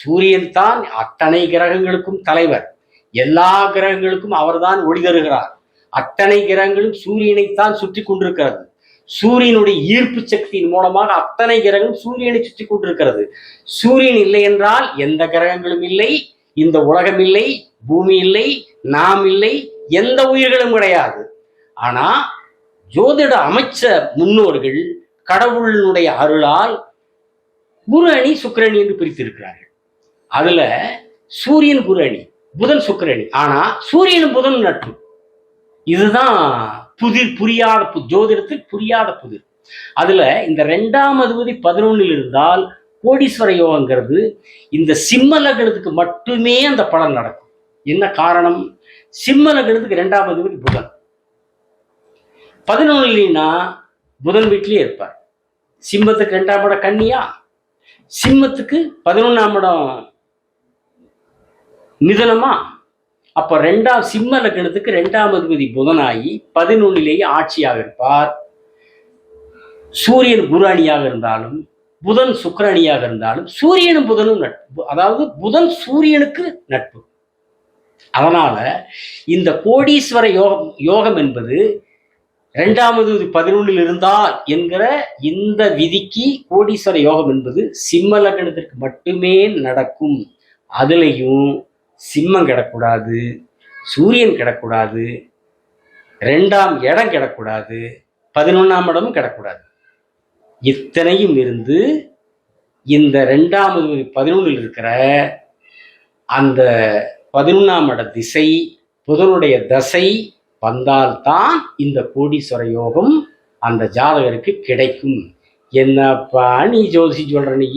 சூரியன் தான் அத்தனை கிரகங்களுக்கும் தலைவர். எல்லா கிரகங்களுக்கும் அவர்தான் ஒளி தருகிறார். அத்தனை கிரகங்களும் சூரியனைத்தான் சுற்றி கொண்டிருக்கிறது. சூரியனுடைய ஈர்ப்பு சக்தியின் மூலமாக அத்தனை கிரகங்களும் சூரியனை சுற்றி கொண்டிருக்கிறது. சூரியன் இல்லை என்றால் எந்த கிரகங்களும் இல்லை, இந்த உலகம் இல்லை, பூமி இல்லை, நாம் இல்லை, எந்த உயிர்களும் கிடையாது. ஆனா ஜோதிட அமைச்ச முன்னோர்கள் கடவுளினுடைய அருளால் குரு அணி சுக்கிர அணி என்று பிரித்திருக்கிறார்கள். அதுல சூரியன் குரு அணி, புதன் சுக்கிர அணி. ஆனா சூரியனும் புதன் நட்பு. இதுதான் புதிர், புரியாத ஜோதிடத்தில் புரியாத புதிர். அதுல இந்த 2ஆம் அதிபதி 11 இருந்தால் கோடீஸ்வர யோகங்கிறது இந்த சிம்ம லக்னத்துக்கு மட்டுமே அந்த பலன் நடக்கும். என்ன காரணம்? சிம்ம லக்னத்துக்கு 2ஆம் அதிபதி புதன் 11 புதன் வீட்டிலேயே இருப்பார். சிம்மத்துக்கு 2ஆம் இடம் கன்னியா, சிம்மத்துக்கு 11ஆம் இடம் மிதுனமா. அப்ப சிம்ம லக்னத்துக்கு 2ஆம் அதிபதி புதனாகி 11 ஆட்சியாக இருப்பார். சூரியன் குரு அணியாக இருந்தாலும், புதன் சுக்கிர அணியாக இருந்தாலும், சூரியனும் புதனும் நட்பு. அதாவது புதன் சூரியனுக்கு நட்பு. அதனால இந்த கோடீஸ்வர யோகம் என்பது 2ஆம் அதிபதி 11 இருந்தால் என்கிற இந்த விதிக்கு கோடீஸ்வர யோகம் என்பது சிம்ம லக்னத்திற்கு மட்டுமே நடக்கும். அதுலயும் சிம்மம் கிடக்கூடாது, சூரியன் கிடக்கூடாது, 2ஆம் இடம் கிடக்கூடாது, 11ஆம் இடமும் கிடக்கூடாது. இத்தனையும் இருந்து இந்த 2ஆம் அதிபதி 11 இருக்கிற அந்த 11ஆம் இட திசை, புதனுடைய தசை வந்தால்தான் இந்த கோடீஸ்வர யோகம் அந்த ஜாதகருக்கு கிடைக்கும். என்னப்பா நீ ஜோதிஷி சொல்ற? நீ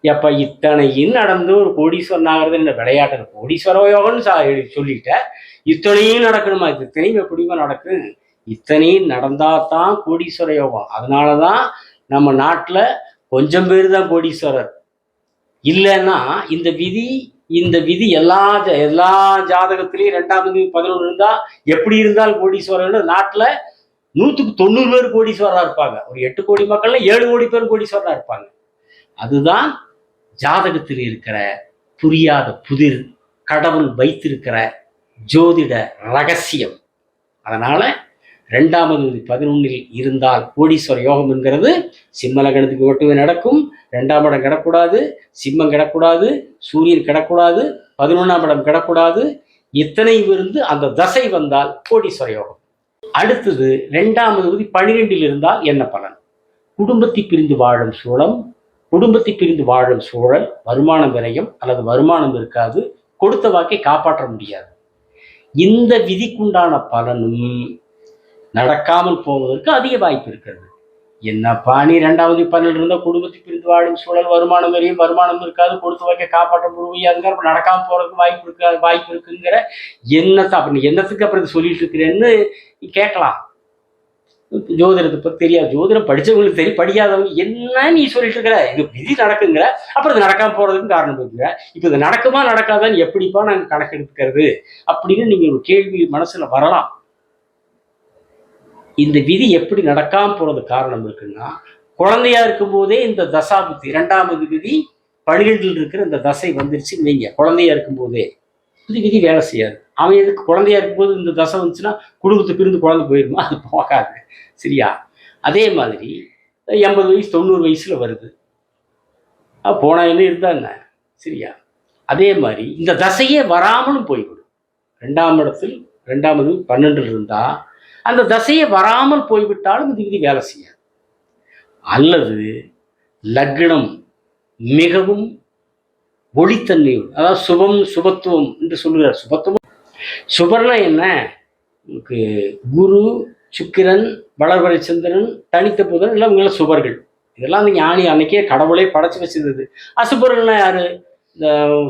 எப்ப இத்தனையும் நடந்து ஒரு கோடீஸ்வரன் ஆகிறது என்ன விளையாட்டு? கோடீஸ்வர யோகம்னு சொல்லிட்ட, இத்தனையும் நடக்கணுமா? இத்தனையும் எப்படிமா நடக்கும்? இத்தனையும் நடந்தாதான் கோடீஸ்வர யோகம். அதனாலதான் நம்ம நாட்டுல கொஞ்சம் பேர் தான் கோடீஸ்வரர். இல்லைன்னா இந்த விதி எல்லா ஜாதகத்திலையும் 2ஆம் அதிபதி 11 இருந்தா எப்படி இருந்தால் கோடீஸ்வரர்? நாட்டுல 100க்கு 90 பேர் கோடீஸ்வரரா இருப்பாங்க. ஒரு 8 கோடி மக்கள்ல 7 கோடி பேர் கோடீஸ்வரரா இருப்பாங்க. அதுதான் ஜாதகத்தில் இருக்கிற புரியாத புதிர், கடவுள் வைத்திருக்கிற ஜோதிட ரகசியம். அதனால 2ஆம் அதிபதி 11 இருந்தால் கோடீஸ்வர யோகம் என்கிறது சிம்ம லக்னத்துக்கு மட்டுமே நடக்கும். 2ஆம் இடம் கிடக்கூடாது, சிம்மம் கிடக்கூடாது, சூரியன் கிடக்கூடாது, 11ஆம் இடம் கிடக்கூடாது. இத்தனையும் இருந்து அந்த தசை வந்தால் கோடீஸ்வர யோகம். அடுத்தது 2ஆம் அதிபதி 12 இருந்தால் என்ன பலன்? குடும்பத்தை பிரிந்து வாழும் சூழல், வருமானம் விரயம் அல்லது வருமானம் இருக்காது, கொடுத்த வாக்கை காப்பாற்ற முடியாது. இந்த விதிக்குண்டான பலனும் நடக்காமல் போவதற்கு அதிக வாய்ப்பு இருக்கிறது. என்னப்பா நீ 2வது 12 இருந்தால் குடும்பத்தை பிரிந்து வாழும் சூழல், வருமானம் வரையும் வருமானம் இருக்காது, கொடுத்து வைக்க காப்பாற்ற முடியாதுங்கிற, அப்புறம் நடக்காம போறதுக்கு வாய்ப்பு இருக்குங்கிற என்னத்தை அப்ப நீ என்னத்துக்கு அப்புறம் இது சொல்லிட்டு இருக்கிறேன்னு நீ கேட்கலாம். ஜோதிடத்தை பற்றி தெரியாது, ஜோதிடம் படிச்சவங்களுக்கு தெரியும், படிக்காதவங்க என்ன நீ சொல்லிட்டு இருக்கிற, இது விதி நடக்குங்கிற, அப்புறம் இது நடக்காம போறதுக்கு காரணம் இருக்குங்க. இப்போ இது நடக்குமா நடக்காதான்னு எப்படிப்பா நாங்கள் கணக்கெடுக்கிறது அப்படின்னு நீங்க ஒரு கேள்வி மனசுல வரலாம். இந்த விதி எப்படி நடக்காம போறது காரணம் இருக்குன்னா, குழந்தையா இருக்கும் போதே இந்த தசாபுத்தி 2வது விதி 12 இருக்கிற இந்த தசை வந்துருச்சுன்னு வைங்க. குழந்தையா இருக்கும் போதே இந்த விதி வேலை செய்யாது. அவன் எதுக்கு குழந்தையா இருக்கும்போது இந்த தசை வந்துச்சுன்னா குடும்பத்தை பிரிந்து குழந்தை போயிருமா? அது போகாது. சரியா? அதே மாதிரி 80 வயசு 90 வயசுல வருது. போனா என்ன இருந்தா என்ன? சரியா? அதே மாதிரி இந்த தசையே வராமலும் போய்விடும். 2ஆம் இடத்தில் 2வது 12 இருந்தா அந்த தசையை வராமல் போய்விட்டாலும் இந்த விதி வேலை செய்யாது. அல்லது லக்னம் மிகவும் ஒளித்தன்மையோடு, அதாவது சுபத்துவம் என்று சொல்லுகிறார். சுபர்னா என்ன? குரு, சுக்கிரன், வளர்வரை சந்திரன், தனித்த புதன் எல்லாம் இவங்க சுபர்கள். இதெல்லாம் அந்த ஞானி அன்னைக்கே கடவுளே படைச்சு வச்சிருந்தது. அசுபர்கள்னா யாரு? இந்த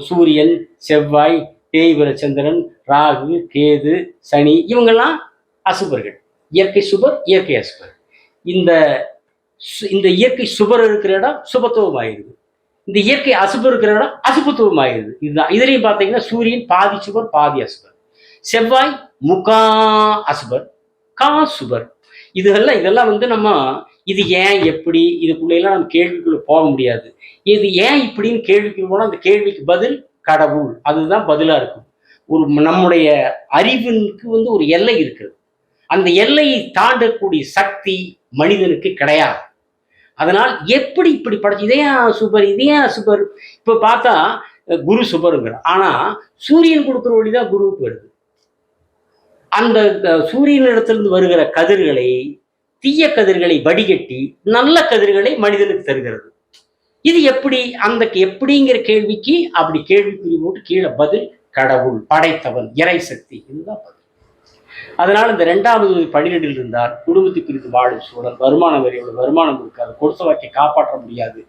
சூரியன், செவ்வாய், தேய்வர சந்திரன், ராகு, கேது, சனி, இவங்கெல்லாம் அசுபர்கள். இயற்கை சுபர், இயற்கை அசுபர். இந்த இயற்கை சுபர் இருக்கிற இடம் சுபத்துவம் ஆயிருது, இந்த இயற்கை அசுபர் இருக்கிற இடம் அசுபத்துவம் ஆயிருது. இதுதான். இதுலையும் பார்த்தீங்கன்னா சூரியன் பாதி சுபர் பாதி அசுபர், செவ்வாய் முக்கா அசுபர் கா சுபர். இதெல்லாம் நம்ம இது ஏன் எப்படி இதுக்குள்ளெல்லாம் நம்ம கேள்விக்குள்ள போக முடியாது. இது ஏன் இப்படின்னு கேள்விக்குள்ள போனால் அந்த கேள்விக்கு பதில் கடவுள், அதுதான் பதிலாக இருக்கும். நம்முடைய அறிவுக்கு ஒரு எல்லை இருக்குது. அந்த எல்லையை தாண்டக்கூடிய சக்தி மனிதனுக்கு கிடையாது. அதனால் எப்படி இப்படி படைச்சு இதையும் சூப்பர் இதையும் சூப்பர். இப்போ பார்த்தா குரு சுபருங்கிற, ஆனா சூரியன் கொடுக்குற ஒளிதான் குருவுக்கு வருது. அந்த சூரியனிடத்திலிருந்து வருகிற கதிர்களை, தீய கதிர்களை வடிகட்டி நல்ல கதிர்களை மனிதனுக்கு தருகிறது. இது எப்படி? அந்த எப்படிங்கிற கேள்விக்கு அப்படி கேள்விக்குறி போட்டு கீழே பதில் கடவுள், படைத்தவன், இறை சக்தி, இதுதான் பதில். அதனால இந்த 2வது 12 இருந்தால் குடும்பத்தை பிரித்து வாழும் சூழல், வருமானம் வரையோட வருமானம் இருக்காது, கொடுத்த வாக்கை காப்பாற்ற முடியாது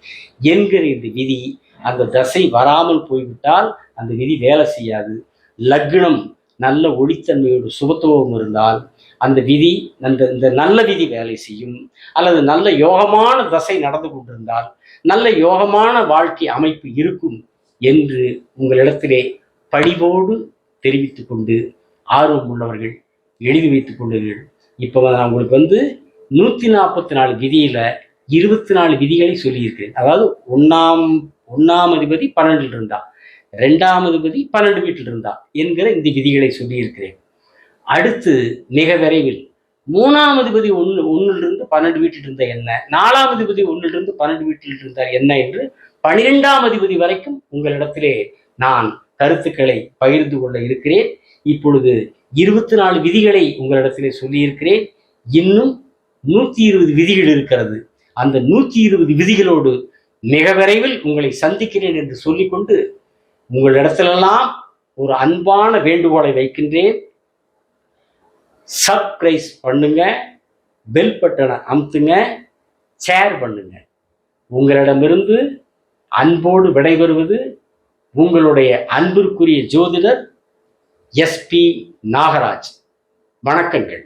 என்கிற இந்த விதி, அந்த தசை வராமல் போய்விட்டால் அந்த விதி வேலை செய்யாது. லக்னம் நல்ல ஒளித்தன்மையோடு சுபத்துவம் இருந்தால் அந்த விதி, இந்த நல்ல விதி வேலை செய்யும். அல்லது நல்ல யோகமான தசை நடந்து கொண்டிருந்தால் நல்ல யோகமான வாழ்க்கை அமைப்பு இருக்கும் என்று உங்களிடத்திலே பணிவோடு தெரிவித்துக் கொண்டு, ஆர்வம் உள்ளவர்கள் எழுதி வைத்துக் கொண்டீர்கள். இப்போ நான் உங்களுக்கு 144 விதியில 24 விதிகளை சொல்லியிருக்கிறேன். அதாவது ஒன்னாம் அதிபதி 12 இருந்தா, 2ஆம் அதிபதி 12 வீட்டில் இருந்தா என்கிற இந்த விதிகளை சொல்லியிருக்கிறேன். அடுத்து மிக விரைவில் 3ஆம் அதிபதி 1 12 வீட்டில் இருந்த என்ன, 4ஆம் அதிபதி 1 12 வீட்டில் இருந்தார் என்ன என்று 12ஆம் அதிபதி வரைக்கும் உங்களிடத்திலே நான் கருத்துக்களை பகிர்ந்து கொள்ள இருக்கிறேன். இப்பொழுது 24 விதிகளை உங்களிடத்திலே சொல்லியிருக்கிறேன். இன்னும் 120 விதிகள் இருக்கிறது. அந்த 120 விதிகளோடு மிக விரைவில் உங்களை சந்திக்கிறேன் என்று சொல்லிக்கொண்டு உங்களிடத்திலெல்லாம் ஒரு அன்பான வேண்டுகோளை வைக்கின்றேன். சப்ஸ்கிரைப் பண்ணுங்க, பெல் பட்டனை அமுத்துங்க, ஷேர் பண்ணுங்க. உங்களிடமிருந்து அன்போடு விடைபெறுவது உங்களுடைய அன்பிற்குரிய ஜோதிடர் SP நாகராஜ். வணக்கங்கள்.